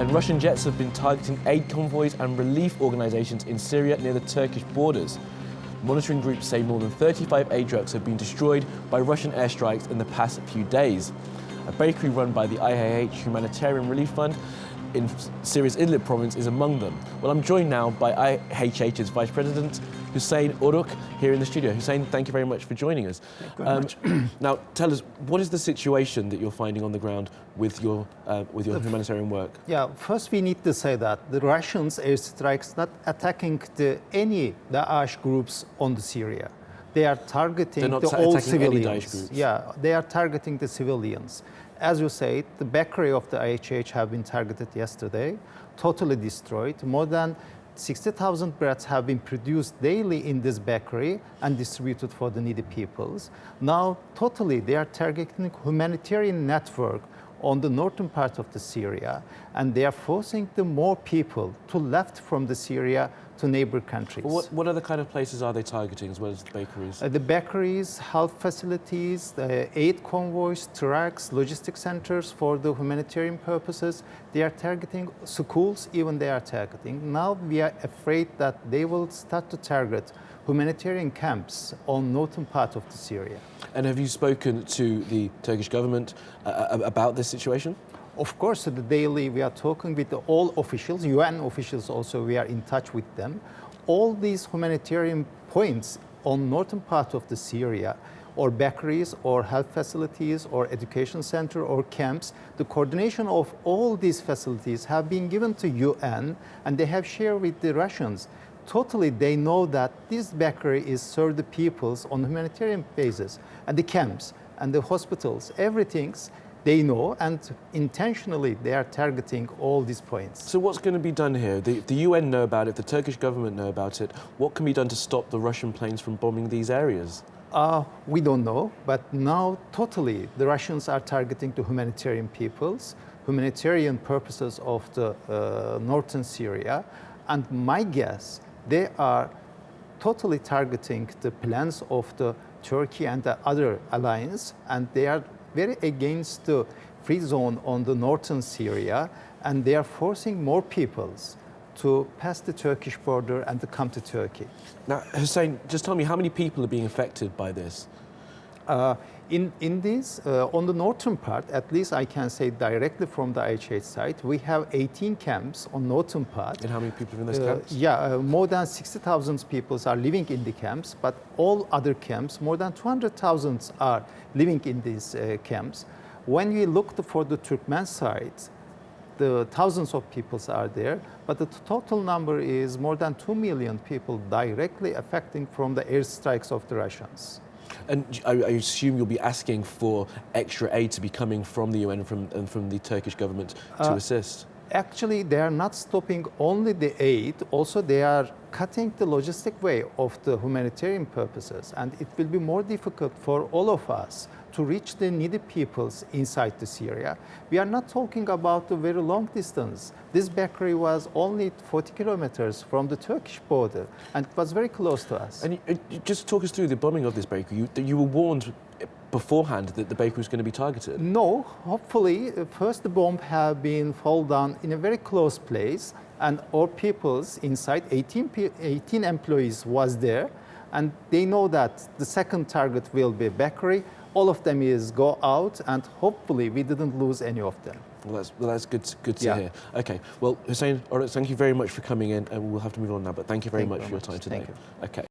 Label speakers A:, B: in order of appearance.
A: And Russian jets have been targeting aid convoys and relief organisations in Syria near the Turkish borders. Monitoring groups say more than 35 aid trucks have been destroyed by Russian airstrikes in the past few days. A bakery run by the IHH Humanitarian Relief Fund in Syria's Idlib province is among them. Well, I'm joined now by IHH's Vice President, Huseyin Oruc, here in the studio. Huseyin, thank you very much for joining us.
B: Thank you very much.
A: Now, tell us, what is the situation that you're finding on the ground with your humanitarian work?
B: Yeah, first we need to say that the Russians airstrikes not attacking the IHH groups on the Syria. They are targeting all civilians. Yeah, they are targeting the civilians. As you say, the bakery of the IHH have been targeted yesterday, totally destroyed. More than 60,000 breads have been produced daily in this bakery and distributed for the needy peoples. Now, totally, they are targeting humanitarian network on the northern part of the Syria, and they are forcing the more people to left from the Syria to neighbor countries.
A: What other kind of places are they targeting as well as the bakeries?
B: The bakeries, health facilities, the aid convoys, trucks, logistics centers for the humanitarian purposes. They are targeting schools, even they are targeting. Now we are afraid that they will start to target humanitarian camps on northern part of the Syria.
A: And have you spoken to the Turkish government about this situation?
B: Of course, the daily we are talking with all officials, UN officials also, we are in touch with them. All these humanitarian points on northern part of the Syria, or bakeries, or health facilities, or education center, or camps, the coordination of all these facilities have been given to UN, and they have shared with the Russians. Totally, they know that this bakery is serve the peoples on humanitarian basis, and the camps, and the hospitals, everything's they know, and intentionally they are targeting all these points.
A: So what's going to be done here? The UN know about it, the Turkish government know about it. What can be done to stop the Russian planes from bombing these areas?
B: We don't know, but now totally the Russians are targeting the humanitarian peoples, humanitarian purposes of the northern Syria, and my guess, they are totally targeting the plans of the Turkey and the other alliance, and they are very against the free zone on the northern Syria, and they are forcing more peoples to pass the Turkish border and to come to Turkey.
A: Now, Huseyin, just tell me, how many people are being affected by this?
B: In this, on the northern part, at least I can say directly from the IHH side, we have 18 camps on northern part.
A: And how many people are in those camps?
B: Yeah, more than 60,000 people are living in the camps, but all other camps, more than 200,000 are living in these camps. When we look for the Turkmen side, the thousands of people are there, but the total number is more than 2 million people directly affecting from the airstrikes of the Russians.
A: And I assume you'll be asking for extra aid to be coming from the UN and from the Turkish government to assist?
B: Actually, they are not stopping only the aid, also they are cutting the logistic way of the humanitarian purposes, and it will be more difficult for all of us to reach the needy peoples inside the Syria. We are not talking about a very long distance. This bakery was only 40 kilometers from the Turkish border, and it was very close to us.
A: And just talk us through the bombing of this bakery. You were warned beforehand that the bakery was going to be targeted?
B: No, hopefully, first the bomb have been fall down in a very close place, and our peoples inside, 18 employees was there, and they know that the second target will be bakery. All of them is go out, and hopefully we didn't lose any of them.
A: Well, that's good to hear. Okay, well, Huseyin, thank you very much for coming in, and we'll have to move on now, but thank you very much for your time today.
B: Thank you.
A: Okay.